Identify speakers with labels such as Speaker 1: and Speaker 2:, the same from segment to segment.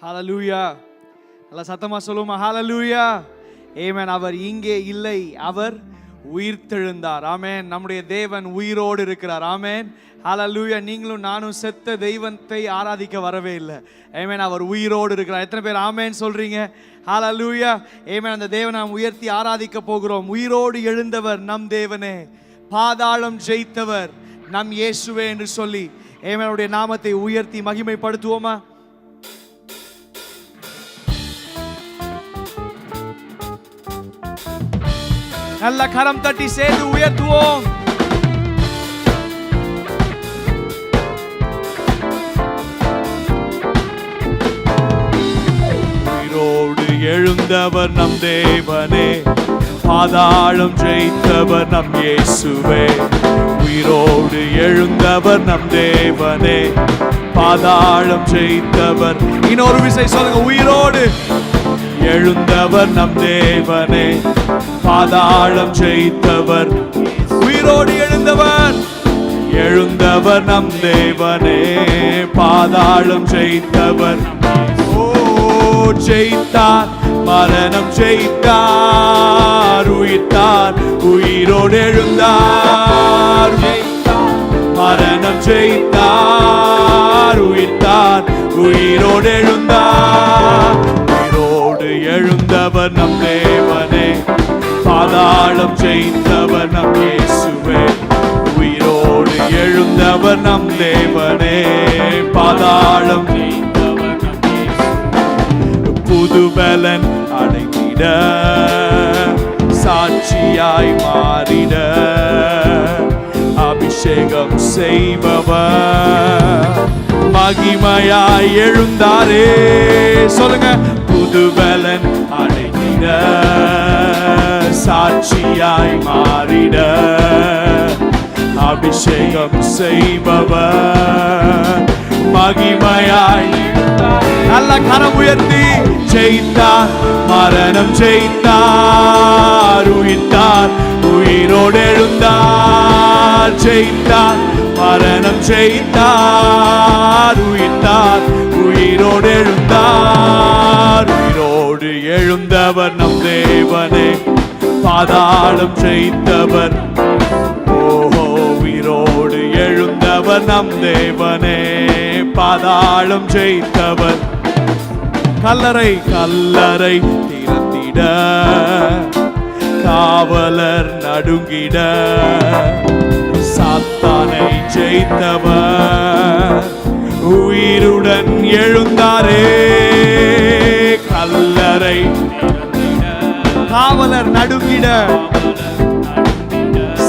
Speaker 1: ஹல்லேலூயா. நல்ல சத்தமா சொல்லுமா ஹல்லேலூயா. ஆமென். அவர் இங்கே இல்லை, அவர் உயிர்த்தெழுந்தார். ஆமென். நம்முடைய தேவன் உயிரோடு இருக்கிறார். ஆமென். ஹல்லேலூயா. நீங்களும் நானும் செத்த தெய்வத்தை ஆராதிக்க வரவே இல்லை. ஆமென். அவர் உயிரோடு இருக்கிறார். எத்தனை பேர் ஆமென் சொல்றீங்க? ஹல்லேலூயா. ஆமென். அந்த தேவனை நாம் உயர்த்தி ஆராதிக்க போகிறோம். உயிரோடு எழுந்தவர் நம் தேவனே, பாதாளம் ஜெயித்தவர் நம் இயேசுவே என்று சொல்லி ஆமென் அவருடைய நாமத்தை உயர்த்தி மகிமைப்படுத்துவோமா? நல்ல கரம் தட்டி சேர்ந்து உயர்த்துவோம். உயிரோடு எழுந்தவர் நம் தேவனே, பாதாளம் ஜெயித்தவர் நம் இயேசுவே. உயிரோடு எழுந்தவர் நம் தேவனே, பாதாளம் ஜெயித்தவர். இன்னொரு விசை சொல்லுங்க. உயிரோடு எழுந்தவர் நம் தேவனே, பாதாளம் ஜெயித்தவர். உயிரோடு எழுந்தவர், எழுந்தவர் நம் தேவனே, பாதாளம் ஜெயித்தவர். ஓ ஜெயித்தார், மரணம் ஜெயித்தார், உயிர்த்தார், உயிரோடு எழுந்தார். மரணம் ஜெயித்தார், உயிர்த்தார், உயிரோடு எழுந்தார். உயிரோடு எழுந்தவர் நம் தேவனே, பாதாளம் ஜெயித்தவர் நம் இயேசுவே. உயிரோடு எழுந்தவர் நம் தேவனே, பாதாளம் ஜெயித்தவர் நம் இயேசுவே. புதுபலன் அடைந்திட, சாட்சியாய் மாறிட, அபிஷேகம் செய்பவர் மகிமையாய் எழுந்தாரே. சொல்லுங்க. புதுபலன் அடைந்திட, சாட்சியாய் மாறிட, அபிஷேகம் செய்பவர் மகிமையாய். நல்ல கரம் உயர்த்தி. ஜெயித்தார், மரணம் ஜெயித்தார், உயிர்த்தார், உயிரோடு எழுந்தார். ஜெயித்தார், மரணம் ஜெயித்தார், உயிர்த்தார், உயிரோடு எழுந்தார். உயிரோடு எழுந்தவர் நம் தேவனே, பாதாளம் ஜெயித்தவர். ஓஹோ. உயிரோடு எழுந்தவர் நம் தேவனே, பாதாளம் ஜெயித்தவர். கல்லறை கல்லறை திறந்திட, காவலர் நடுங்கிட, சாத்தானை ஜெயித்தவர் உயிருடன் எழுந்தாரே. கல்லறை காவலர் நடுங்கிட,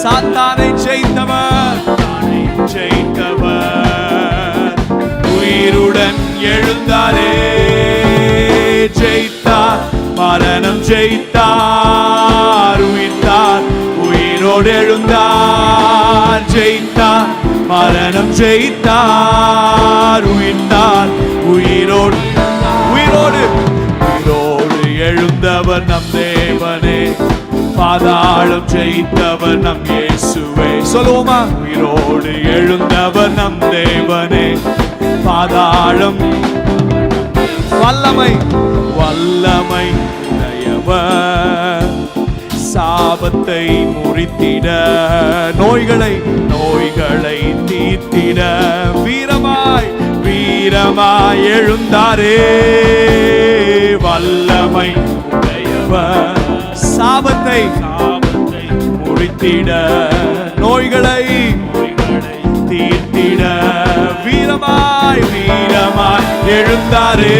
Speaker 1: சாத்தானை ஜெயித்தவர் ஜெயித்தவர் உயிருடன் எழுந்தாரே. ஜெயித்தார், மரணம் ஜெயித்தார், உயிர்த்தார், உயிரோடு எழுந்தார். ஜெயித்தார், மரணம் ஜெயித்தார், உயிர்த்தார், உயிரோடு உயிரோடு உயிரோடு எழுந்தவர் நம் தேவனே, பாதாளம் ஜெயித்தவர் நம் இயேசுவே. சொல்லுவோமா? உயிரோடு எழுந்தவர் நம் தேவனே, பாதாளம். வல்லமை வல்லமை உடையவர், சாபத்தை முறித்திட, நோய்களை நோய்களை தீர்த்திட, வீரமாய் வீரமாய் எழுந்தாரே. வல்லமை உடையவர், சாபத்தை முறித்திட, நோய்களை தீர்த்திட, வீரமாய் வீரமாய் எழுந்தாரே.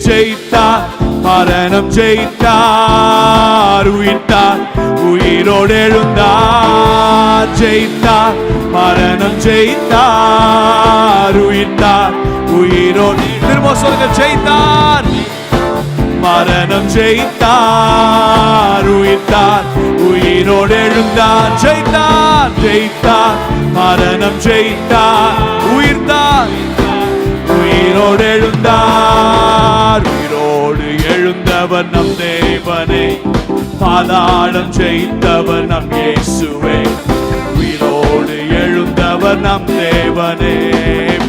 Speaker 1: ஜெயித்தார், மரணம் ஜெயித்தார், உயிர்த்தார், உயிரோடு எழுந்தார். ஜெயித்தார், மரணம் ஜெயித்தார், உயிர்த்தார், உயிரோடு. திரும்ப சொல்லுங்க. ஜெயித்தார், மரணம் ஜெயித்தார், உயிர்த்தார், உயிரோடு எழுந்தார். ஜெயித்தார், ஜெயித்தார், மரணம் ஜெயித்தார், உயிர்த்தார், உயிரோடு எழுந்தார். உயிரோடு எழுந்தவர் நம் தேவனே, பாதாளம் ஜெயித்தவர் நம் இயேசுவே. உயிரோடு எழுந்தவர் நம் தேவனே,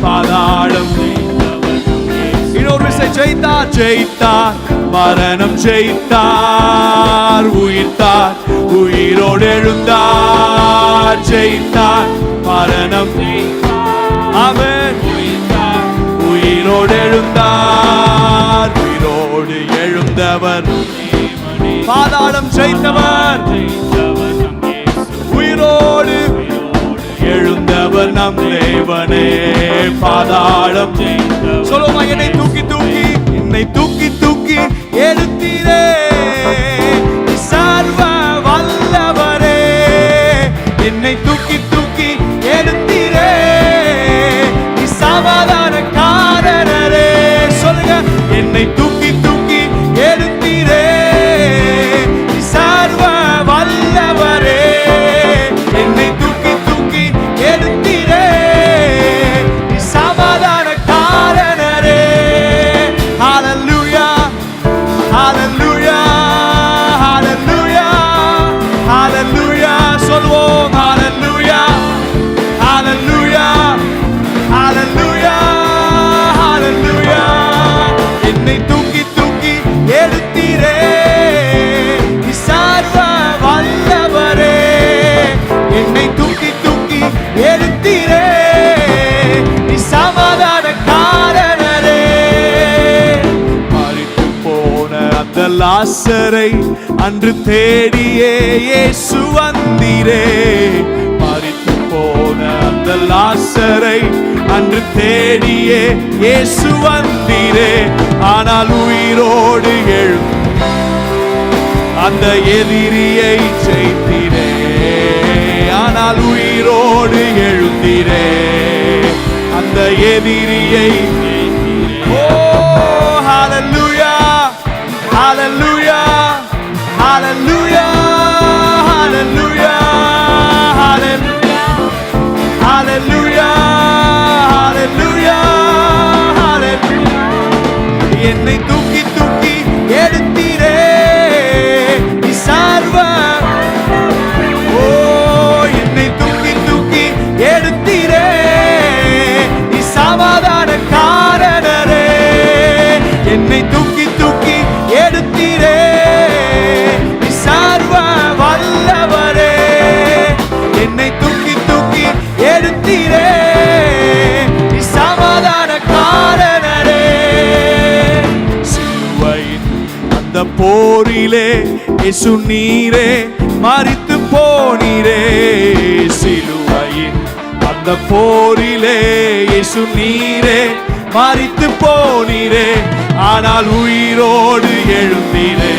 Speaker 1: பாதாளம் ஜெயித்தவர் நம் இயேசுவே. ஜெயித்தார் ஜெயித்தார் மரணம் ஜெயித்தார் உயிர்த்தார் உயிரோடு எழுந்தார் ஜெயித்தார் மரணம் ஆமென் உயிரோடு எழுந்தார் உயிரோடு எழுந்தவர் பாதாளம் ஜெயித்தவர் உயிரோடு எழுந்தவர் நம் தேவனே பாதாளம் சொல்லுமா என்னை தூக்கி தூக்கி என்னை தூக்கி தூக்கி எடுத்தீரே சர்வ வல்லவரே என்னை தூக்கி தூக்கி எடுத்தீரே சமாதான காரணரே சொல்லுங்க என்னை தூக்கி தூக்கி எடுத்தீரே சர்வ வல்லவரே என்னை தூக்கி தூக்கி எடுத்தீரே சமாதான காரணரே ஹalleluya ஹalleluya ஹalleluya ஹalleluya சொல்வோம் ஹalleluya ஹalleluya ஹalleluya ஹalleluya என்னை தூக்கி தூக்கி எடுத்தீரே சர்வ வல்லவரே என்னை தூக்கி தூக்கி எடுத்தீரே சமாதான காரணரே மரித்து போன அந்த லாசரை அன்று தேடியே இயேசு வந்தீரே மரித்து போன அந்த லாசரை அன்று தேடியே இயேசு வந்தீரே ஆனால் உயிரோடு எழு அந்த எதிரியை ஜெயித்தீரே ஆனால் உயிரோடு எழுந்தீரே அந்த எதிரியை ஓ ஹalleluya ஹalleluya ஹalleluya ஹalleluya ஹalleluya ஹalleluya ஹalleluya ஹalleluya என்னை தூக்கி தூக்கி எடுத்தீரே சர்வ ஓ என்னை தூக்கி தூக்கி எடுத்தீரே சமாதான காரணரே என்னை தூக்கி தூக்கி எடுத்தீரே சர்வ வல்லவரே என்னை தூக்கி தூக்கி எடுத்தீரே சமாதான காரணரே சிலுவையின் அந்த போரிலே இயேசு நீரே மரித்து போனீரே சிலுவையின் அந்த போரிலே இயேசு நீரே மரித்து போனீரே ஆனால் உயிரோடு எழுந்தீரே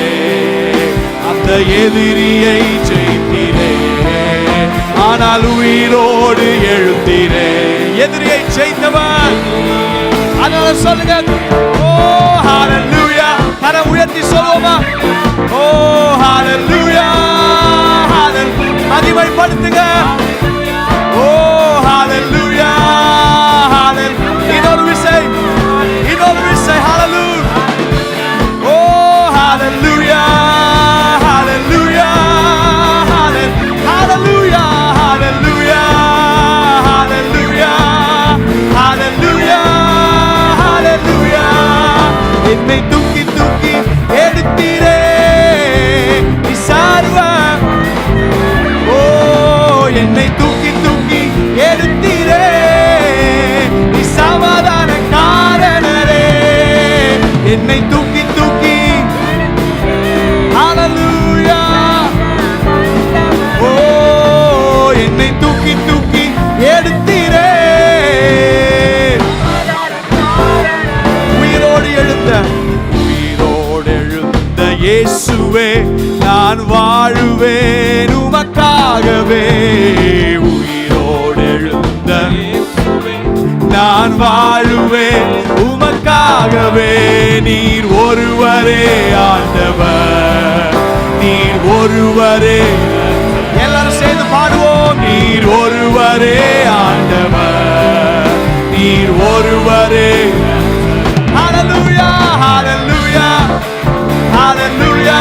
Speaker 1: அந்த எதிரியை ஜெயித்தீரே ஆனால் உயிரோடு எழுந்தீரே எதிரியை ஜெயித்தவர் அதனால சொல்லுங்க ஓ ஹalleluya கரம் உயர்த்தி சொல்லுவோமா ஓ ஹalleluya ஹalleluya மகிமைப்படுத்துங்க ஓ ஹalleluya ஹalleluya இன்னொரு விசை ஹalleluya ஓ ஹalleluya ஹalleluya ஹalleluya ஹalleluya ஹalleluya ஹalleluya ஹalleluya என்னை தூக்கி தூக்கி எடுத்தீரே சர்வ ஓ என்னை தூக்கி தூக்கி எடுத்தீரே சமாதான காரணரே என்னை தூக்கி தூக்கி ஹalleluya ஓ என்னை தூக்கி தூக்கி எடுத்தீரே உயிரோடு எழுந்த இயேசுவே நான் வாழுவேன் உமக்காகவே உயிரோடு எழுந்த நான் வாழுவேன் உமக்காகவே நீர் ஒருவரே ஆண்டவர் நீர் ஒருவரே எல்லாரும் சேர்ந்து பாடுவோம் நீர் ஒருவரே ஆண்டவர் நீர் ஒருவரே ஹalleluya ஹalleluya ஹalleluya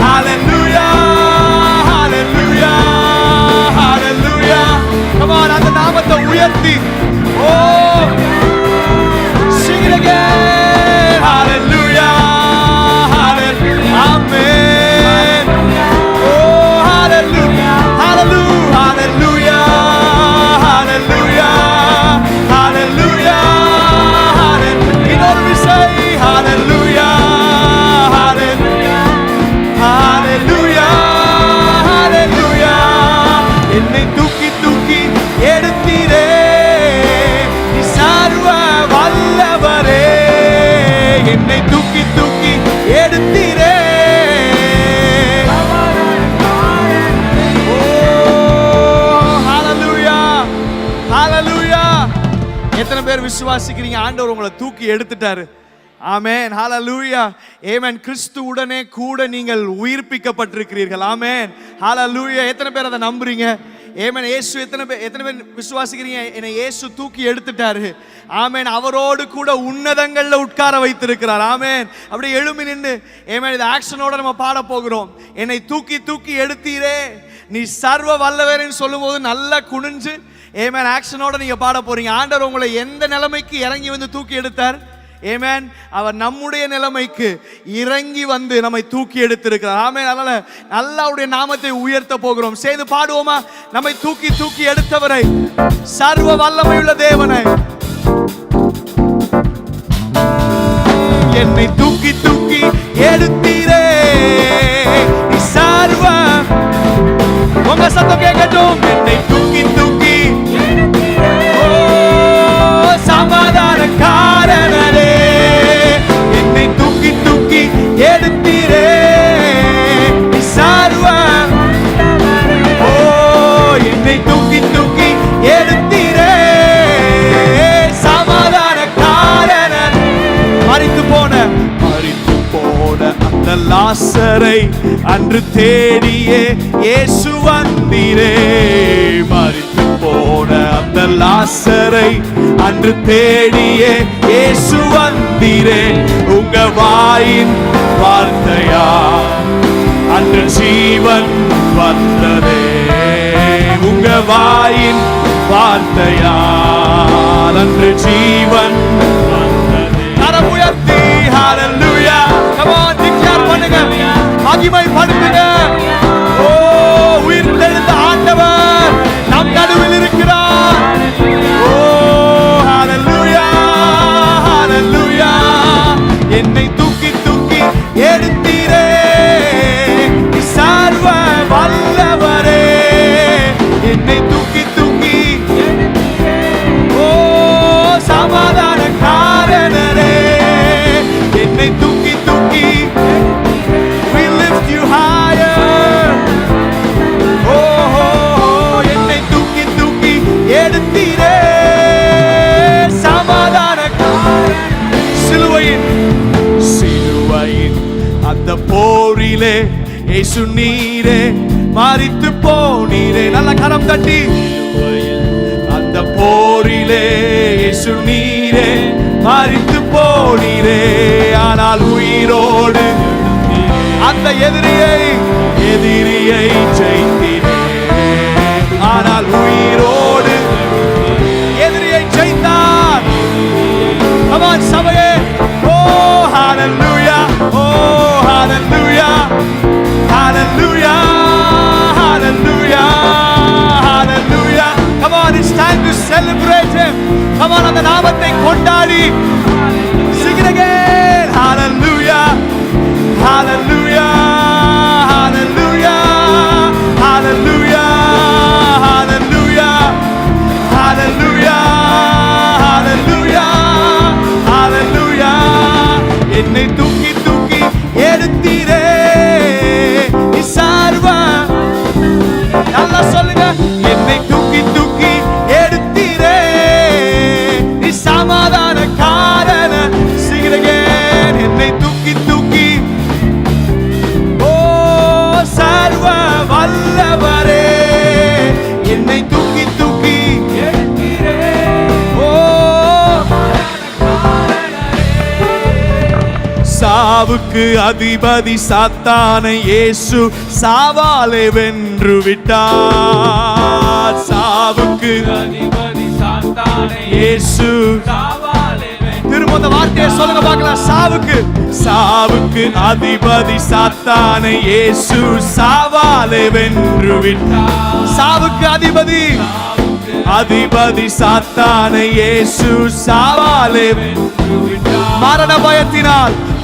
Speaker 1: ஹalleluya ஹalleluya ஹalleluya come on அந்த நாமத்தை உயர்த்தி oh sing it again பேர் விசுவாசிக்கிறீங்க ஆண்டவர் உங்களை தூக்கி எடுத்துட்டாரு? ஆமென், ஹalleluya. ஆமென். கிறிஸ்துவுடனே கூட நீங்கள் உயிர்ப்பிக்கப்பட்டிருக்கிறீர்கள். ஆமென், ஹalleluya. எத்தனை பேர் அதை நம்புறீங்க? ஆமென். இயேசு எத்தனை பேர் விசுவாசிக்கிறீங்க? என்னை இயேசு தூக்கி எடுத்துட்டாரு. ஆமென். அவரோடு கூட உன்னதங்கள்ல உட்கார வைத்திருக்கிறார். ஆமென். அப்படியே எழும்பி நின்று ஆமென் இந்த ஆக்ஷனோட நம்ம பாட போகிறோம். என்னை தூக்கி தூக்கி எடுத்தீரே நீ சர்வ வல்லவர்னு சொல்லும்போது நல்லா குனிஞ்சு ஆமென் ஆக்ஷனோட நீங்க பாட போறீங்க. ஆண்டவர் உங்களை எந்த நிலைமைக்கு இறங்கி வந்து தூக்கி எடுத்தார்? ஆமென். அவர் நம்முடைய நிலைமைக்கு இறங்கி வந்து நம்மை தூக்கி எடுத்திருக்கிறார். ஆமென். அதனால நல்லா அவருடைய நாமத்தை உயர்த்த போகிறோம். சேர்ந்து பாடுவோமா? நம்மை தூக்கி தூக்கி எடுத்தவரை, சர்வ வல்லமையுள்ள தேவனை, என்னை தூக்கி தூக்கி எடுத்தீரே நீ சர்வ, உங்க சத்தம் கேட்கட்டும். என்னை தூக்கி தூக்கி சமாதானக்காரனே, என்னை தூக்கி தூக்கி எடுத்தீரே நீ சர்வ, என்னை தூக்கி தூக்கி எடுத்தீரே சமாதானக்காரன். மரித்து போன அந்த லாசரை அன்று தேடியே இயேசு வந்தீரே. மரித்து போன அந்த லாசரை அன்று தேடியே இயேசு வந்தீரே. உங்க வாயின் வார்த்தையா அன்று ஜீவன் வந்ததே. உங்க வாயின் வார்த்தையா அன்று ஜீவன் வந்ததே. கரம் உயர்த்தி ஹalleluya. come on declare பண்ணுங்க, மகிமைப்படுத்துங்க. ஓ, உயிர்த்தெழுந்த ஆண்டவர் நம் நடுவில் இருக்கிறார். ஓ ஹalleluya, ஹalleluya. என்னை தூக்கி தூக்கி எடுத்தீரே நீ சர்வ வல்லவரே, என்னை தூக்கி தூக்கி ஓ சமாதானக்காரனே, என்னை தூக்கி தூக்கி we lift you higher. oh என்னை தூக்கி தூக்கி எடுத்தீரே சமாதானக்காரன். சிலுவையின் அந்த போரிலே இயேசு நீரே மரித்து போனீரே. நல்ல கரம் தட்டி. அந்த போரிலே இயேசு நீரே மரித்து போனீரே. ஆனால் உயிரோடு அந்த எதிரியை ஜெயித்தீரே. ஆனால் உயிரோடு எதிரியை ஜெயித்தார். come on சபையே. oh hallelujah, oh hallelujah, hallelujah, hallelujah, hallelujah. come on, it's time to celebrate him. come on, அந்த நாமத்தை கொண்டாடி sing it again. hallelujah, hallelujah, hallelujah, hallelujah, hallelujah, hallelujah, hallelujah, hallelujah. என்னை தூக்கி தூக்கி எடுத்தீரே நீ சர்வ, நல்லா சொல்லுங்க. என்னை தூக்கி தூக்கி எடுத்தீரே நீ சமாதானக்காரன். sing it again. என்னை தூக்கி தூக்கி ஓ சர்வ வல்லவரே, என்னை தூக்கி தூக்கி எடுத்தீரே ஓ. சாவுக்கு அதிபதி சாத்தானை இயேசு சாவாலே வென்று விட்டார். சாவுக்கு அதிபதி சாத்தானை இயேசு சாவாலே. திரும்ப அந்த வார்த்தையை சொல்லுங்க பார்க்கலாம். சாவுக்கு அதிபதி சாத்தானை இயேசு சாவாலே வென்று விட்டார். சாவுக்கு அதிபதி சாத்தானை இயேசு சாவாலே வென்று விட்டார்.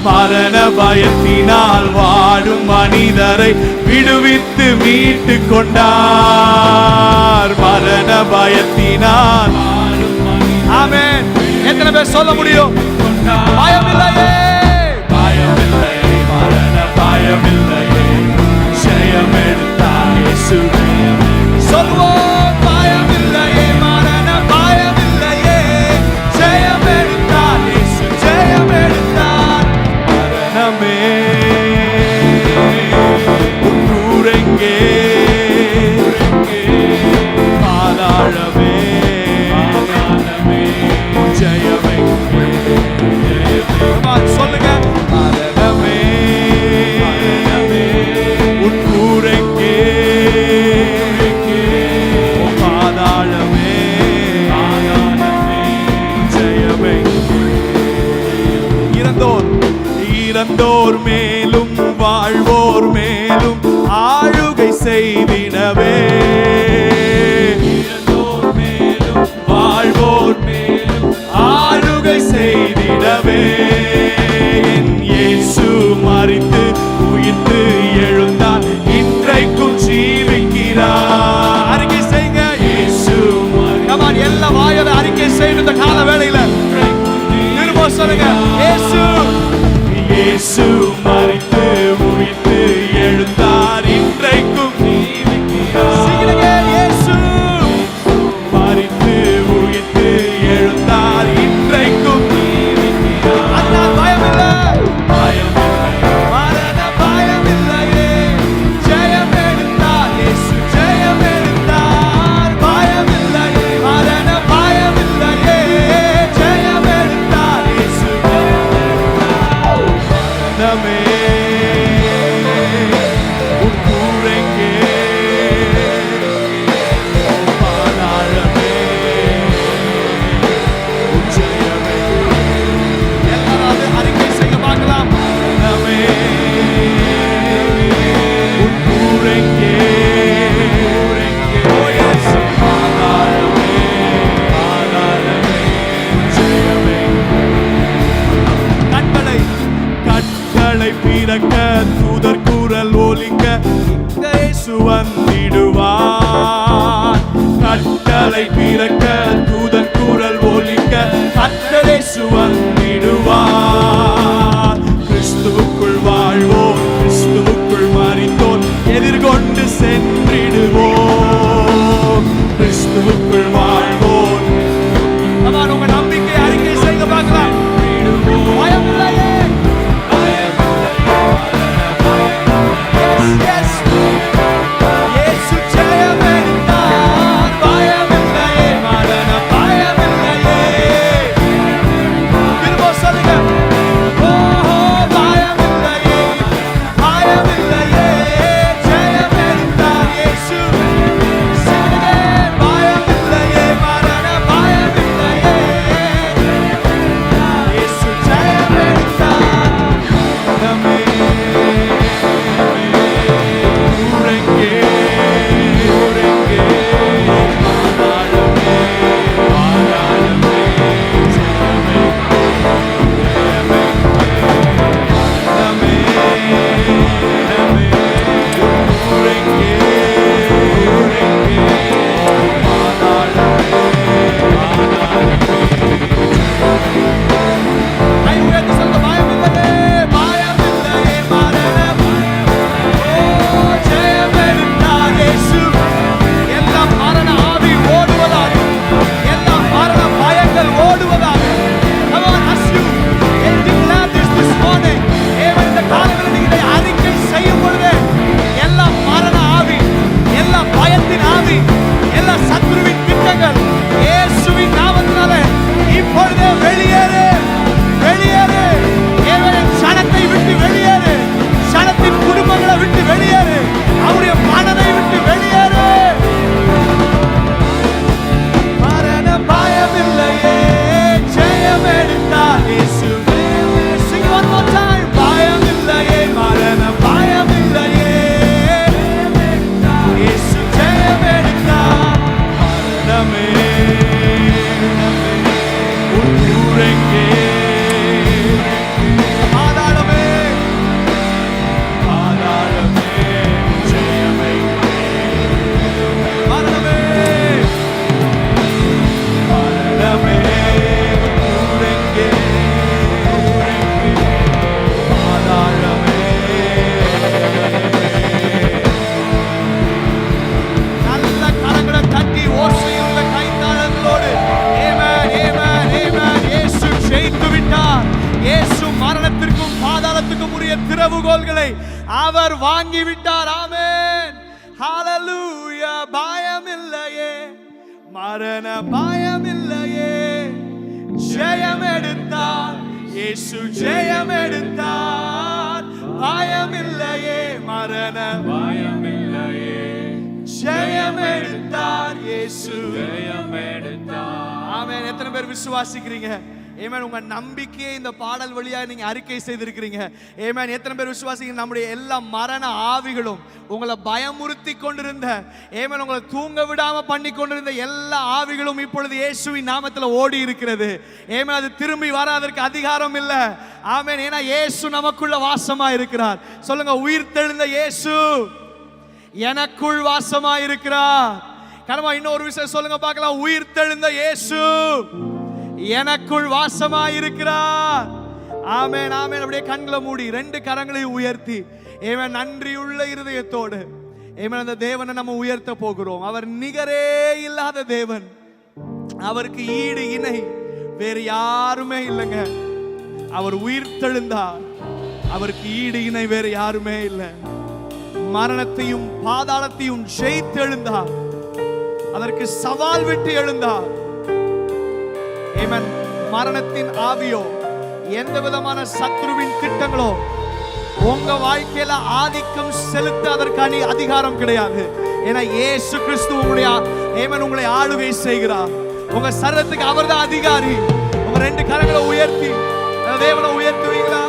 Speaker 1: மரண பயத்தினால் வாடும் மனிதரை விடுவித்து மீட்டு கொண்டார். மரண பயத்தினால். ஆமென். எத்தனை பேர் சொல்ல முடியும்? பயமில்லையே, பயமில்லையே, மரண பயமில்லையே, ஜெயம் எடுத்தார் இயேசு. சொல்வோம் பயமில்லையே, மரண பயமில்லையே, ஜெயம் இறந்தோர் மேலும் வாழ்வோர் மேலும் ஆளுகை செய்திடவே, இறந்தோர் மேலும் வாழ்வோர் மேலும் ஆளுகை செய்திடவே, என் இயேசு மரித்து உயிர்த்து எழுந்தார், இன்றைக்கும் ஜீவிக்கிறார். அறிக்கை செய்யுங்க, இயேசு மரித்தார். எல்லா வாயால அறிக்கை செய்யணும் இந்த கால வேளையில. திரும்ப சொல்லுங்க, இயேசு இயேசு மரித்து உயிர்த்து எழுந்தார், இன்றைக்கும் ஜீவிக்கிறார். இயேசு மரித்து உயிர்த்து எழுந்தார், இன்றைக்கும் ஜீவிக்கிறார். அதனால் பயமில்லை, பயமில்லை, மரண பயமில்லையே, ஜெயம் எடுத்தார் இயேசு, ஜெயம் எடுத்தார். பயமில்லை, மரண பயமில்லையே, ஜெயம் எடுத்தார் இயேசு, மரணமே உன் கூரெங்கே, பாதாளமே உன் ஜெயமே. எல்லாரும் அறிக்கை செய்ய பார்க்கலாம். மரணமே உன் கூரெங்கே, ஓ இயேசு, பாதாளமே பாதாளமே உன் ஜெயமே. கட்டளை பிறக்க தூதர் குரல் ஒலிக்க இயேசு வந்திடுவார். கட்டளை பிறக்க தூதர் குரல் ஒலிக்க இயேசு வந்திடுவார். கிறிஸ்துவுக்குள் வாழ்வோம், கிறிஸ்துவுக்குள் மரித்தோர் எதிர்கொண்டு சென்றிடுவோம். கிறிஸ்துவுக்குள் வாழ்வோம். உங்க நம்பிக்கை அறிக்கை செய்ய பார்க்கலாம். பயமில்லையே, திறவுகோல்களை அவர் வாங்கிவிட்டார். ஆமென், ஹalleluya. பயமில்லையே, மரண பயமில்லையே, ஜெயம் எடுத்தார் இயேசு, ஜெயம் எடுத்தார். பயமில்லையே, மரண பயமில்லையே, ஜெயம் எடுத்தார் இயேசு, ஜெயம் எடுத்தார். ஆமென். எத்தனை பேர் விசுவாசிக்கிறீங்க? ஏமேன். உங்க நம்பிக்கையை இந்த பாடல் வழியாக நீங்க அறிக்கை செய்திருக்கிறீங்க. ஏமேன். எத்தனை பேர் விசுவாசிங்க? நம்முடைய எல்லா மரண ஆவிகளும், உங்களை பயமுறுத்தி கொண்டிருந்த, ஏமேன், உங்களை தூங்க விடாம பண்ணி கொண்டிருந்த எல்லா ஆவிகளும் இப்பொழுது இயேசுவின் நாமத்தில் ஓடி இருக்கிறது. ஏமேன். அது திரும்பி வராதற்கு அதிகாரம் இல்லை. ஆமென். ஏன்னா இயேசு நமக்குள்ள வாசமா இருக்கிறார். சொல்லுங்க, உயிர்த்தெழுந்த இயேசு எனக்குள் வாசமா இருக்கிறார். கனமா இன்னொரு விஷயம் சொல்லுங்க பார்க்கலாம். உயிர்த்தெழுந்த இயேசு எனக்குள் வாசமா இருக்கிறார். ஆமென், ஆமென். அப்படியே கண்களை மூடி 2 கரங்களையும் உயர்த்தி, ஏமேன், நன்றியுள்ள இருதயத்தோடு, ஏமேன், அந்த தேவனை நம்ம உயர்த்த போகிறோம். அவர் நிகரே இல்லாத தேவன். அவருக்கு ஈடு இணை வேறு யாருமே இல்லைங்க. அவர் உயிர்த்தெழுந்தார். அவருக்கு ஈடு இணை வேறு யாருமே இல்லை. மரணத்தையும் பாதாளத்தையும் ஜெயித்து எழுந்தார். அதற்கு சவால் விட்டு எழுந்தார். ஆமென். மரணத்தின் ஆவியோ, எந்த விதமான சத்ருவின் திட்டங்களோ உங்க வாழ்க்கையில ஆதிக்கம் செலுத்த அதற்கு அதிகாரம் கிடையாது. ஏன்னா இயேசு கிறிஸ்து உங்களை ஆளுகை செய்கிறார். உங்க சரீரத்துக்கு அவர்தான் அதிகாரி. உங்க 2 கரங்களை உயர்த்தி தேவனை உயர்த்துவீங்களா?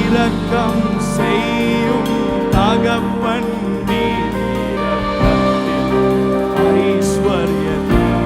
Speaker 1: இரக்கம் செய்யும் தகப்பன் நீர், இரக்கத்தில் ஐஸ்வர்யத்தில்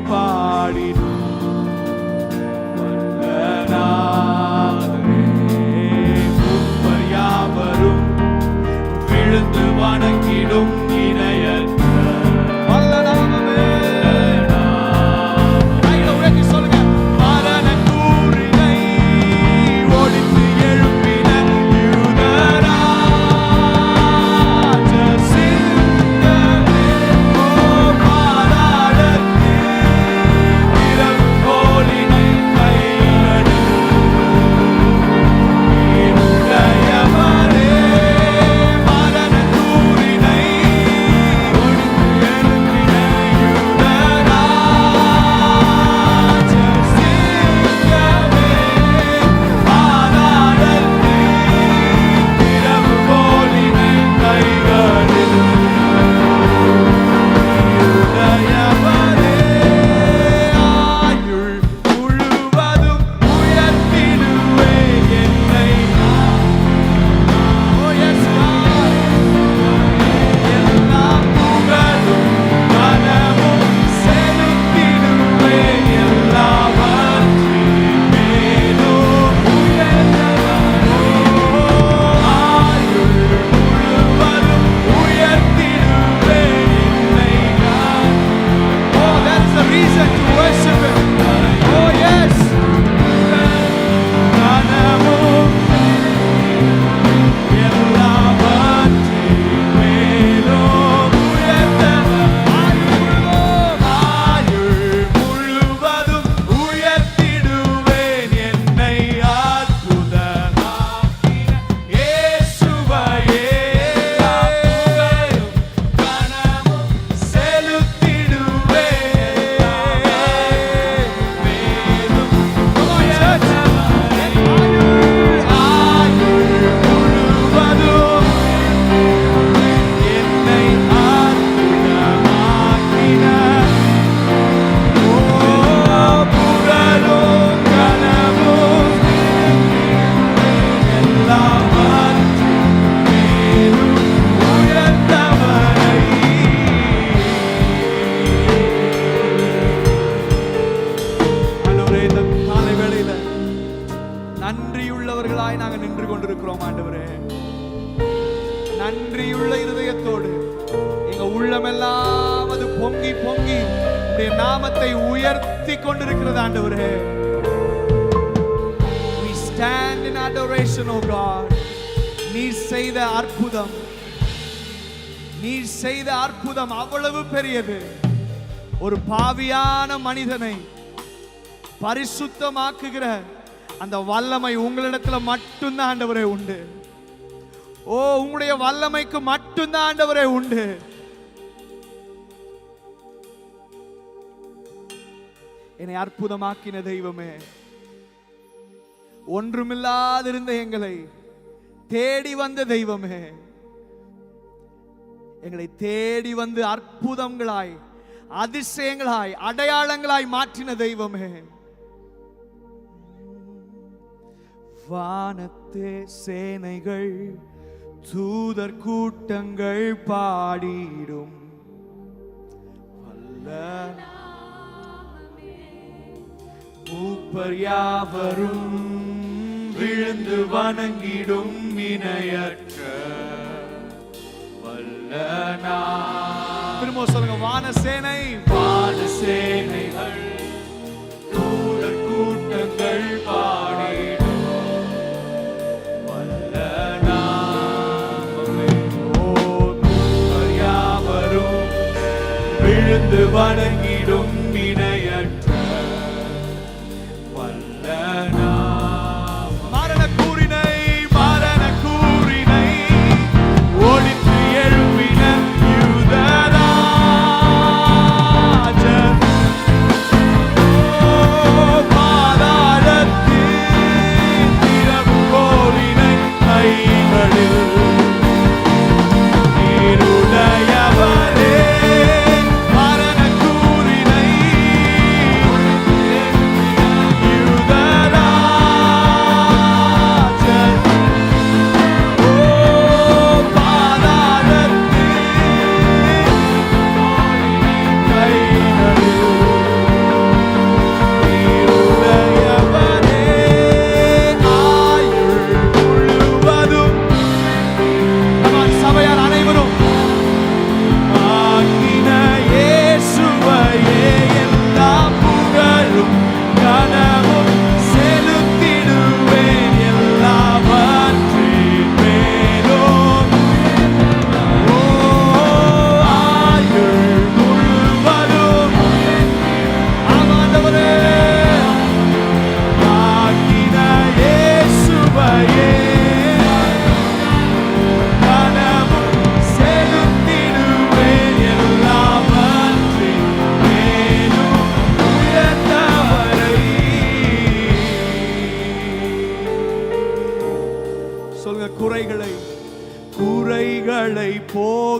Speaker 1: பாடிடும் யாவரும் விழுந்து வணங்கிடும் இணையற்ற வல்ல நாமமே. சொல்லுங்க, மரண கூறினை ஒழித்து எழுப்பின யூதராஜ சிங்கமே, ஓ பாதாளத்தில் இரவு கோலினை கைகளில் இருக்கையவரே, மரண கூறினை ஒழித்து எழுப்பின யூதராஜ சிங்கமே, பாதாளத்தில் இரவு கோலினை கைகளில் இருக்கையவரே, ஆயுள் முழுவதும் உயர்த்திடுவே என்னை. Oh yes God, எல்லா புகழும் கனமும் செலுத்திடுவே எல்லாவற்றின் மேலும் உயர்ந்தவரே. ஆயுள் முழுவதும் உயர்த்திடுவே என்னை நான். Oh, that's the reason to worship Him. Oh yes, கனமும் எல்லாவற்றின் மேலும் உயர்ந்தவர். ஆயுள் முழுவதும் உயர்த்திடுவேன் என்னை அற்புதமாக்கின இயேசுவையே. புகழும் கனமும் செலுத்திடுவேன் மேலும் ஆயுள் முழுவதும் என்னை அற்புதமாக்கின புகழும் கனமும் எல்லாவற்றின் மேலும் உயர்ந்தவரை. ஆண்டவரே, இந்த காலை வேளையில நன்றியுள்ளவர்களாய் நாங்கள் நின்று கொண்டிருக்கிறோம். ஆண்டவரே, நன்றியுள்ள இருதயத்தோடு எங்க உள்ளமெல்லாம் அது பொங்கி பொங்கி உடைய நாமத்தை உயர்த்தி கொண்டிருக்கிறது. ஆண்டவரே, we stand in adoration, oh God. நீர் செய்த அற்புதம், நீர் செய்த அற்புதம் அவ்வளவு பெரியது. ஒரு பாவியான மனிதனை பரிசுத்தமாக்குகிற அந்த வல்லமை உங்களிடத்துல மட்டும்தான் ஆண்டவரே உண்டு. ஓ, உங்களுடைய வல்லமைக்கு மட்டும்தான் ஆண்டவரே உண்டு. என்னை அற்புதமாக்கின தெய்வமே, ஒன்றுமில்லாதிருந்த எங்களை தேடி வந்த தெய்வமே, எங்களை தேடி வந்து அற்புதங்களாய் அதிசயங்களாய் அடையாளங்களாய் மாற்றின தெய்வமே, வானத்தே சேனைகள் தூதர் கூட்டங்கள் பாடிடும் வல்ல மூப்பர் யாவரும் விழுந்து வணங்கிடும் இணையற்ற வல்ல நாமமே. திரும்ப சொல்லுங்க, வானசேனை வானசேனைகள் தூதர் கூட்டங்கள் பாடிடும் வல்ல நாமமே. ஓ, மூப்பர் யாவரும் விழுந்து வணங்கிடும் இணையற்ற வல்ல நாமமே. மரண கூறினை ஒழித்து எழுப்பின யூதராஜ பாதாளத்தில் திறவு கோலினை கைகளில் இருடையவரே. மரண கூறினை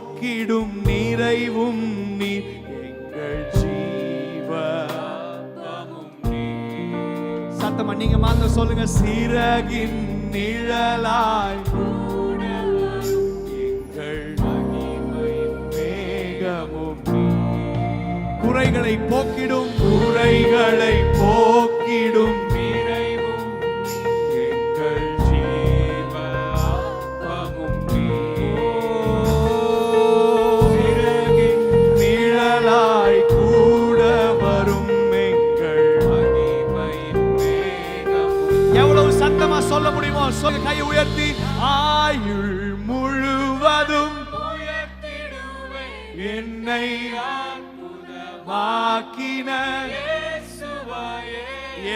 Speaker 1: போக்கிடும் நிறைவும் நீர், எங்கள் ஜீவமும் நீர். சத்தமா நீங்க மாத்த சொல்லுங்க. சிறகின் நிழலாய் எங்கள் மகிமை மேகமும் நீர். குறைகளை போக்கிடும், குறைகளை போக்கிடும் நிறைவும் எங்கள் ஜீவமும் நீர். நிழலாய் கூட வரும் எங்கள் மகிமை மேகமும். எவ்வளவு சத்தமா சொல்ல முடியுமோ சொல்ல, கையை உயர்த்தி. ஆயுள் முழுவதும் என்னை அற்புதமாக்கின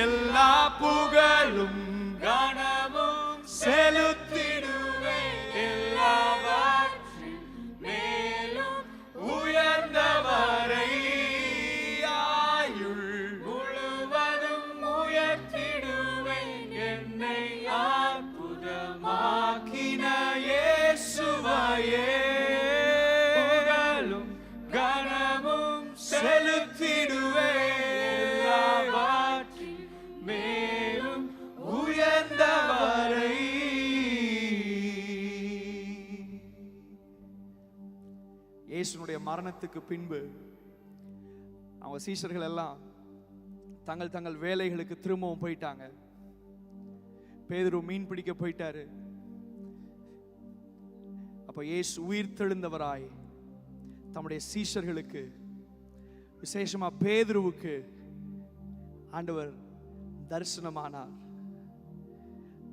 Speaker 1: எல்லா புகழும் கனமும் செலுத்திடுவேன், எல்லாவற்றின் மேலும் உயர்ந்தவரை. ஆயுள் முழுவதும் உயர்த்திடுவேன் என்னை அற்புதமாக்கின இயேசுவையே, புகழும் கனமும் செலுத்திடுவேன், எல்லாவற்றின் மேலும் உயர்ந்தவரை. இயேசுனுடைய மரணத்துக்கு பின்பு அவங்க சீஷர்கள் எல்லாம் தங்கள் தங்கள் வேலைகளுக்கு திரும்பவும் போயிட்டாங்க. பேதுரு மீன் பிடிக்க போயிட்டாரு. அப்ப இயேசு உயிர்த்தெழுந்தவராய் தம்முடைய சீஷர்களுக்கு, விசேஷமா பேதுருவுக்கு ஆண்டவர் தரிசனமானார்.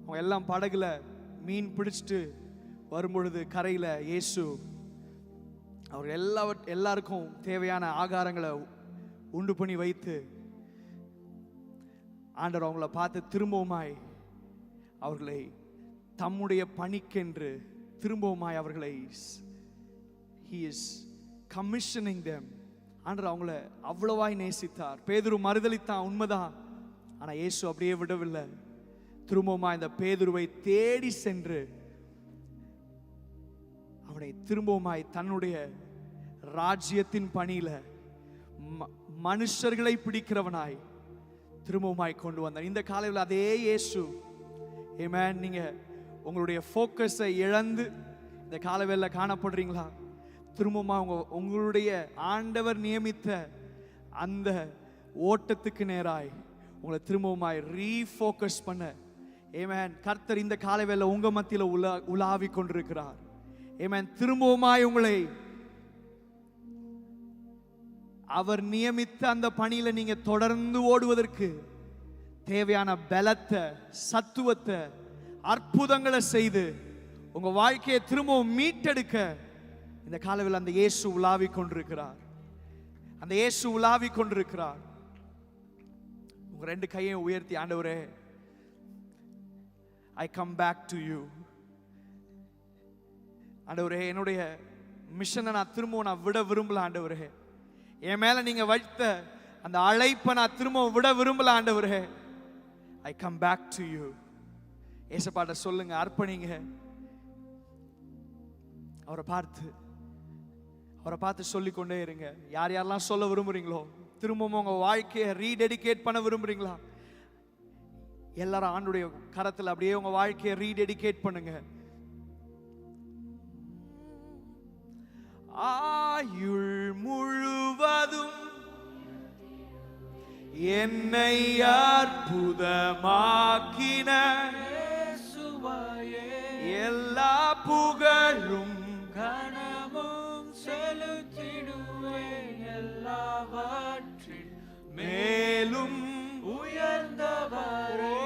Speaker 1: அவங்க எல்லாம் படகுல மீன் பிடிச்சிட்டு வரும்பொழுது கரையில இயேசு அவர்கள் எல்லாருக்கும் தேவையான ஆகாரங்களை உண்டு பண்ணி வைத்து ஆண்டவர் அவங்கள பார்த்து திரும்பவுமாய் அவர்களை தம்முடைய பணிக்கென்று திரும்பவுமாய் அவர்களை he is commissioning them. ஆண்டவர் அவங்கள அவ்வளவாய் நேசித்தார். பேதுரு மறுதலித்தான், உண்மைதான். ஆனா இயேசு அப்படியே விடவில்லை. திரும்பவுமாய் இந்த பேதுருவை தேடி சென்று அவனை திரும்பவுமாய் தன்னுடைய ராஜ்யத்தின் பணியில மனுஷர்களை பிடிக்கிறவனாய் திரும்பவுமாய் கொண்டு வந்தார். இந்த காலையில் அதே இயேசு, ஆமென். நீங்க உங்களுடைய ஃபோக்கஸை இழந்து இந்த காலவேளை காணப்படுறீங்களா? திரும்பவுமா உங்களுடைய ஆண்டவர் நியமித்த அந்த ஓட்டத்துக்கு நேராய் உங்களை திரும்பவுமாய் ரீஃபோக்கஸ் பண்ண, ஆமென், கர்த்தர் இந்த காலவேளை உங்க மத்தியில உலாவி கொண்டிருக்கிறார். ஆமென். திரும்பவுமாய் உங்களை அவர் நியமித்த அந்த பணியில நீங்க தொடர்ந்து ஓடுவதற்கு தேவையான பலத்தை, சத்துவத்தை, அற்புதங்களை செய்து உங்க வாழ்க்கையை திரும்பவும் மீட்டெடுக்க இந்த காலவில் அந்த இயேசு உலாவி கொண்டிருக்கிறார். அந்த இயேசு உலாவி கொண்டிருக்கிறார். உங்க ரெண்டு கையை உயர்த்தி, ஆண்டவரே, I come back to you. ஆண்டவரே, என்னுடைய மிஷனை நான் திரும்பவும் விட விரும்பல. ஆண்டவரே, என் மேல நீங்க வைத்த அந்த அழைப்பை நான் திரும்பவும் விட விரும்பல. ஆண்டவரே, I come back to you. ஏசப்பாட்ட சொல்லுங்க, அர்ப்பணிங்க. அவரை பார்த்து சொல்லிக்கொண்டே இருங்க. யார் யாரெல்லாம் சொல்ல விரும்புறீங்களோ, திரும்பவும் உங்க வாழ்க்கையை ரீடெடிகேட் பண்ண விரும்புறீங்களா? எல்லாரும் ஆண்டுடைய கரத்தில் அப்படியே உங்க வாழ்க்கையை ரீடெடிகேட் பண்ணுங்க. ஆயுள் முழுவதும் என்னை அற்புதமாக்கின எல்லா புகழும் கனமும் செலுத்திடுவேன், எல்லாவற்றின் மேலும் உயர்ந்தவரே.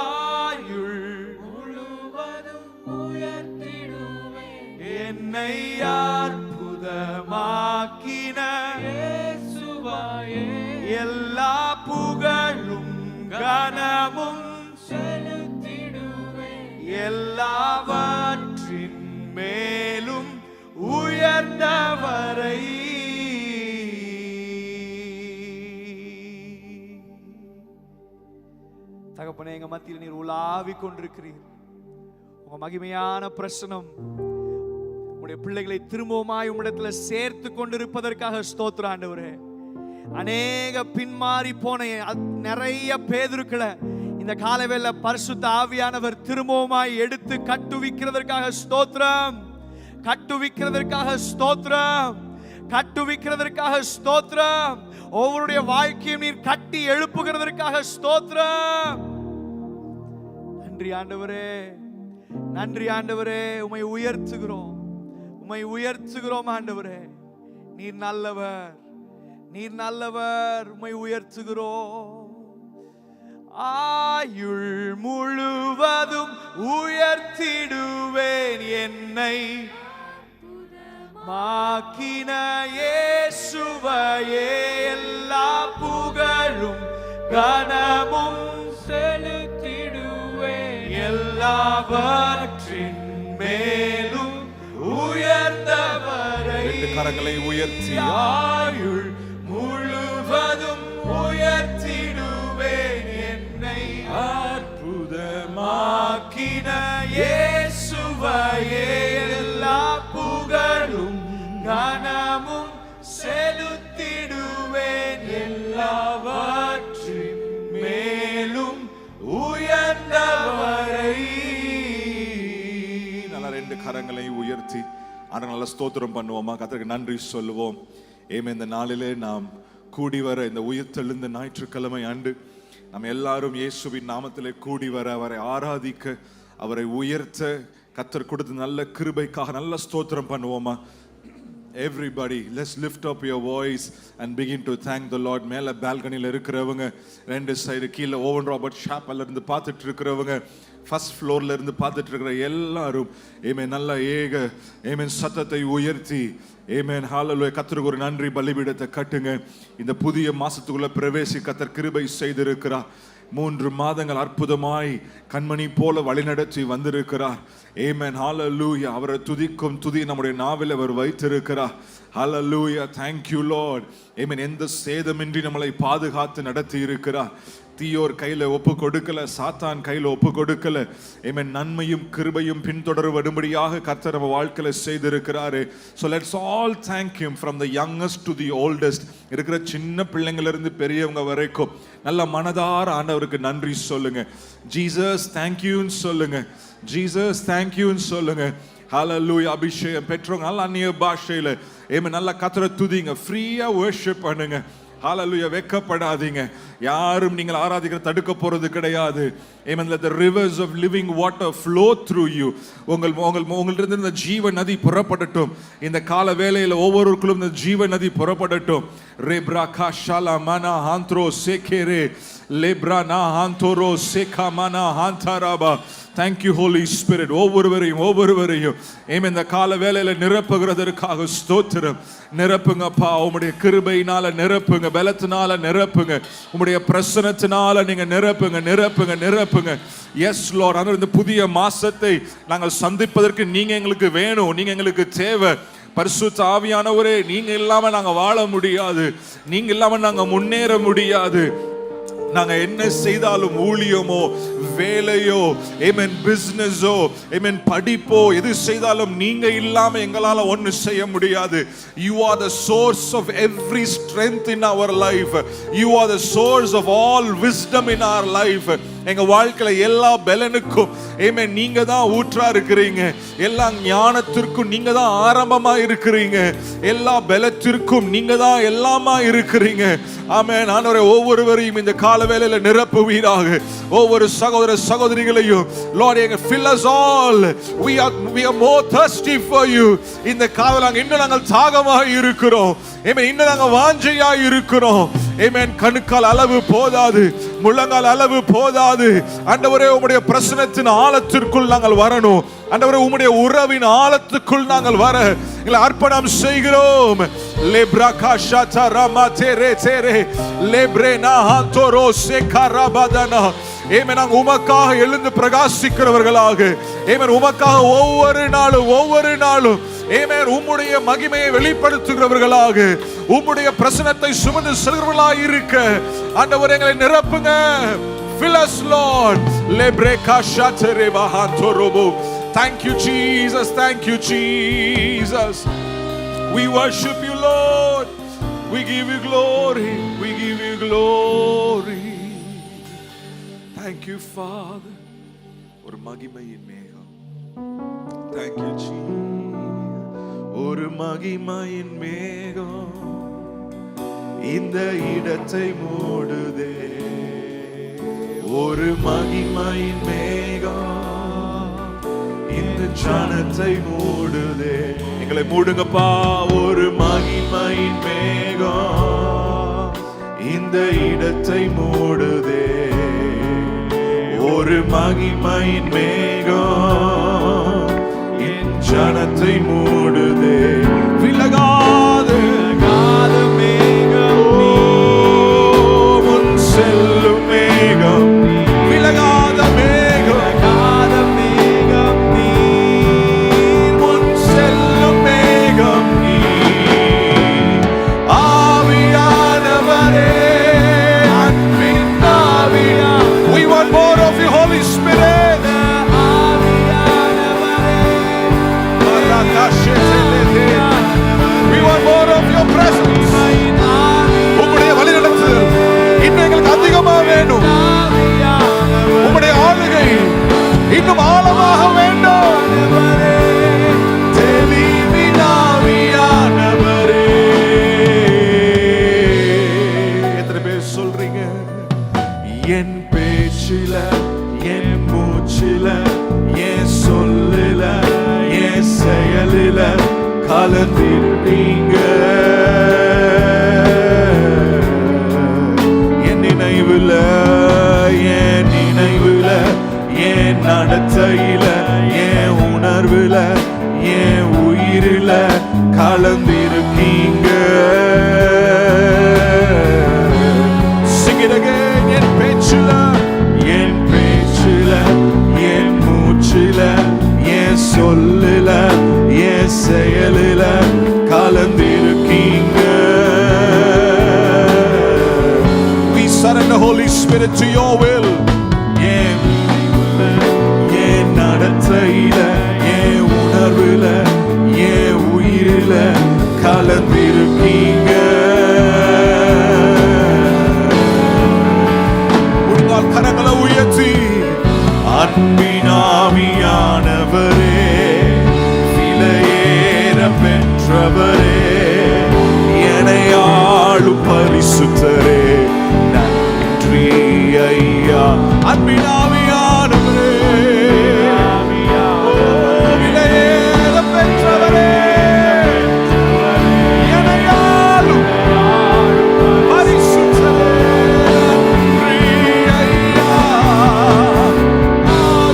Speaker 1: ஆயுள் முழுவதும் உயர்த்திடுவேன் என்னை அற்புதமாக்கின இயேசுவையே, எல்லா புகழும் கனமும் செலுத்திடுவேன், எல்லாவற்றின் மேலும் உயர்ந்தவரை. தகப்பனே, எங்க மத்தியில் நீர் உலாவி கொண்டிருக்கிறீர். உங்க மகிமையான பிரசனம் உம்முடைய பிள்ளைகளை திரும்பவுமாய் உம்மிடத்துல சேர்த்து கொண்டிருப்பதற்காக ஸ்தோத்திரம் ஆண்டவரே. அநேக பின்மாறி போன நிறைய பேதுருக்களை இந்த காலவேளை பரிசுத்த ஆவியானவர் திரும்பவுமாய் எடுத்து கட்டுவிக்கிறதற்காக ஸ்தோத்திரம், கட்டுவிக்கிறதற்காக ஸ்தோத்திரம், கட்டுவிக்கிறதற்காக ஸ்தோத்திரம். ஒவ்வொருடைய வாழ்க்கையும் நீர் கட்டி எழுப்புகிறதற்காக ஸ்தோத்திரம். நன்றி ஆண்டவரே, நன்றி ஆண்டவரே. உம்மை உயர்த்துகிறோம், உம்மை உயர்த்துகிறோம் ஆண்டவரே. நீர் நல்லவர், நீர் நல்லவர். உம்மை உயர்த்துகிறோம். ஆயுள் முழுவதும் உயர்த்திடுவேன் என்னை மாக்கின இயேசுவையே. எல்லா புகழும் கனமும் செலுத்திடுவேன் எல்லாவற்றின் மேலும் உயர்ந்தவரை.
Speaker 2: கரங்களை உயர்த்தி
Speaker 1: ஆயுள் முழுவதும் உயர்த்திடுவேன் என்னை அற்புதமாக்கின இயேசுவையே. எல்லா புகழும் கனமும் செலுத்திடுவேன் எல்லாவற்றின் மேலும் உயர்ந்தவரை.
Speaker 2: நல்ல ரெண்டு கரங்களை உயர்த்தி நல்ல ஸ்தோத்திரம் பண்ணுவோமா? கர்த்தருக்கு நன்றி சொல்லுவோம். இந்த நாளிலே நாம் கூடி வர, இந்த உயிர்த்தெழுந்த ஞாயிற்றுக்கிழமை ஆண்டு நாம் எல்லாரும் இயேசுவின் நாமத்திலே கூடி வர, அவரை ஆராதிக்க, அவரை உயர்த்த கர்த்தர் கொடுத்த நல்ல கிருபைக்காக நல்ல ஸ்தோத்திரம் பண்ணுவோமா? Everybody, let's lift up your voice and begin to thank the Lord. மேல பால்கனில இருக்கிறவங்க, ரெண்டு சைடு கீழே ஓவன் ராபர்ட் ஷாப்ல இருந்து பார்த்துட்டு இருக்கிறவங்க, ஃபர்ஸ்ட் ஃப்ளோர்ல இருந்து பார்த்துட்டு இருக்கிற எல்லாரும் ஆமென் நல்ல ஏக ஆமென் சத்தத்தை உயர்த்தி ஆமென் ஹalleluya கர்த்தருக்கு ஒரு நன்றி பலிபீடத்தை கட்டுங்க. இந்த புதிய மாசத்துக்குள்ள பிரவேசி கர்த்தர் கிருபை செய்திருக்கிறார். 3 மாதங்கள் அற்புதமாய் கண்மணி போல வழிநடத்தி வந்திருக்கிறார். ஆமென் ஹalleluya. அவரை துதிக்கும் துதி நம்முடைய நாவில் அவர் வைத்திருக்கிறார். ஹalleluya. thank you Lord. ஆமென். எந்த சேதமின்றி நம்மளை பாதுகாத்து நடத்தி இருக்கிறார். தீயோர் கையில ஒப்பு கொடுக்கல, சாத்தான் கையில ஒப்பு கொடுக்கல. ஆமென். நன்மையும் கிருபையும் பின்தொடர்வடும்படியாக கர்த்தர் நம்ம வாழ்க்கையில செய்திருக்கிறாரு. So let's all thank him from the youngest to the oldest. இருக்கிற சின்ன பிள்ளைங்கள்ல இருந்து பெரியவங்க வரைக்கும் நல்ல மனதார ஆண்டவருக்கு நன்றி சொல்லுங்க. ஜீசஸ் thank you ன்னு சொல்லுங்க. ஜீசஸ் thank you ன்னு சொல்லுங்க. ஹalleluya. அபிஷேகம் பெற்றவங்க நல்ல அந்நிய பாஷையில ஆமென் நல்ல கர்த்தரை துதிங்க. ஃப்ரீயா வர்ஷிப் பண்ணுங்க. ஹalleluya. வெக்கப்படாதீங்க. யாரும் நீங்கள் ஆராதிக்கிற தடுக்க போறது கிடையாது. Amen. Let the rivers of living water flow through you. உங்களிலிருந்து இந்த ஜீவ நதி புறப்படட்டும். இந்த கால வேளையில ஒவ்வொருவருக்கும் இந்த ஜீவ நதி புறப்படட்டும். ரெப்ராகா ஷாலமனா ஹாந்த்ரோ சேகேரே லெப்ரானா ஹாந்தோரோ சேகாமனா ஹாந்தாராபா. Thank you Holy Spirit. ஒவ்வொருவரையும் ஆமென் இந்த கால வேளையில நிரப்புகிறதற்காக ஸ்தோத்திரம். நிரப்புங்கப்பா. உம்முடைய கிருபையினால நிரப்புங்க, பலத்தினால நிரப்புங்க, உம்முடைய பிரசன்னத்தினால நீங்க நிரப்புங்க நிரப்புங்க நிரப்புங்க. Yes lord. அந்த இந்த புதிய மாசத்தை நாங்கள் சந்திப்பதற்கு நீங்க எங்களுக்கு வேணும், நீங்க எங்களுக்கு தேவை. பரிசுத்த ஆவியானவரே, நீங்க இல்லாம நாங்க வாழ முடியாது, நீங்க இல்லாம நாங்க முன்னேற முடியாது. நாங்க என்ன செய்தாலும் ஊழியமோ வேலையோ ஆமென் பிசினஸோ ஆமென் படிப்போ எது செய்தாலும் நீங்க இல்லாம எங்களால ஒன்னு செய்ய முடியாது. You are the source of every strength in our life. You are the source of all wisdom in our life. எங்க வாழ்க்கையில எல்லா பலனுக்கும் ஆமென் நீங்க தான் ஊற்றா இருக்கிறீங்க. எல்லா ஞானத்திற்கும் நீங்க தான் ஆரம்பமா இருக்கிறீங்க. எல்லா பலத்திற்கும் நீங்க தான் எல்லாமா இருக்கிறீங்க. ஆமென். ஆண்டவரே, ஒவ்வொருவரையும் இந்த கால வேளையில நிரப்புவீராக. ஒவ்வொரு சகோதர சகோதரிகளையும் Lord, fill us all. We are more thirsty for you. இந்த காலத்துல இன்னும் நாங்கள் தாகமாக இருக்கிறோம். ஆமென். இன்னும் நாங்கள் வாஞ்சையா இருக்கிறோம். ஆமென். கணுக்கால் அளவு போதாது, முழங்கால் அளவு போதாது. ஆண்டவரே, உம்முடைய பிரசன்னத்தின் ஆழத்திற்குள் நாங்கள் வரணும். ஆண்டவரே, உம்முடைய உறவின் ஆழத்துக்குள் நாங்கள் வர எங்களை அர்ப்பணம் செய்கிறோம். லெப்ராகா ஷாதராமா தேரே தேரே லெப்ரேனா ஹாந்தோரோ சேகாராபாதனா. ஆமென். நாங்கள் உமக்காக எழுந்து பிரகாசிக்கிறவர்களாக, ஆமென், உமக்காக ஒவ்வொரு நாளும் ஆமென் உம்முடைய மகிமையை வெளிப்படுத்துகிறவர்களாக, உம்முடைய பிரசன்னத்தை சுமந்து செல்கிறவர்களாக இருக்க ஆண்டவரே எங்களை நிரப்புங்க. Fill us Lord. Lebreka shatere bahantorobo Thank you, Jesus. Thank you, Jesus. We worship you, Lord. We give you glory. We give you glory. Thank you, Father. ஒரு மகிமையின் மேகம். Thank you, Jesus. ஒரு மகிமையின் மேகம் இந்த இடத்தை மூடுதே. ஒரு மகிமையின் மேகம் இந்த ஜனத்தை மூடுதே. எங்களை மூடுங்கப்பா. ஒரு மகிமையின் மேகம் இந்த இடத்தை மூடுதே. ஒரு மகிமையின் மேகம் என் ஜனத்தை மூடுதே. விலகாத மேகம் நீ, முன் செல்லும் மேகம், விலகாத மேகம் நீ, முன் செல்லும் மேகம் நீ. ஆவியானவரே, அன்பின் ஆவியா, we want more of you, Holy Spirit. We want more of your presence. உம்முடைய வழிநடத்துதல் இன்னும் எங்களுக்கு அதிகமா வேணும். உம்முடைய ஆளுகை இன்னும் ஆழமாக வேண்டும். தெளிவின் ஆவியானவரே. எத்தனை பேர் சொல்றீங்க? என் பேச்சில, என் மூச்சில, என் சொல்லில, என் செயலில கலந்திருப்பீங்க. என் நினைவுல, என் நினைவுல, என் நடத்தையில, என் உணர்வுல, என் உயிரில கலந்திருக்கீங்க. Sing it again. N பேச்சில, N பேச்சில, N மூச்சில, N சொல்லில, N செயலில கலந்திருக்கீங்க. We surrender, Holy Spirit, to your will. என் நடத்தையில, என் உணர்வுல, என் உயிரில கலந்திருக்கீங்க. உங்கள் கரங்களை உயர்த்தி அன்பின் ஆவியானவரே, விலையேற பெற்றவரே, என்னை ஆளும் பரிசுத்தரே, நன்றி ஐயா. அன்பின் ஆவியானவரே, விலையேற பெற்றவரே, என்னை ஆளும் பரிசுத்தரே, நன்றி ஐயா.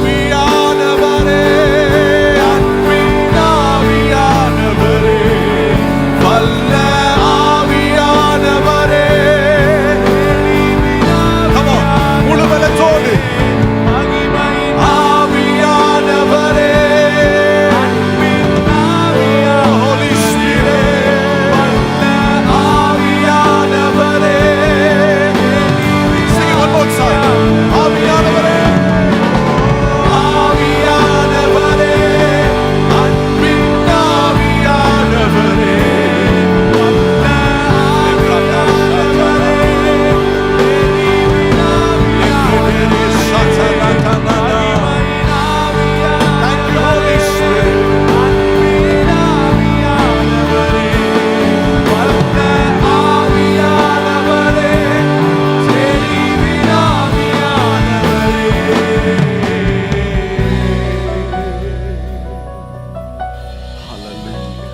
Speaker 2: ஆவியானவரே, அன்பின் ஆவியானவரே, வல்ல ஆவியானவரே. Come on, முழு பலத்தோடு. ஆவியானவரே, Holy Spirit, ஆவியானவரே. Sing it one more time. ஆவியானவரே, ஆவியானவரே, அன்பின் ஆவியானவரே, வல்ல ஆவியானவரே, Thank you, Holy Spirit. Hallelujah.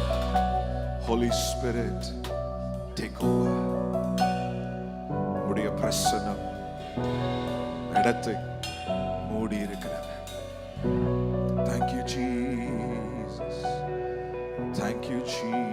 Speaker 2: Holy Spirit, take over. உம்முடைய பிரசன்னம் இடத்தை மூடி இருக்கிறது. Thank you, Jesus. Thank you, Jesus.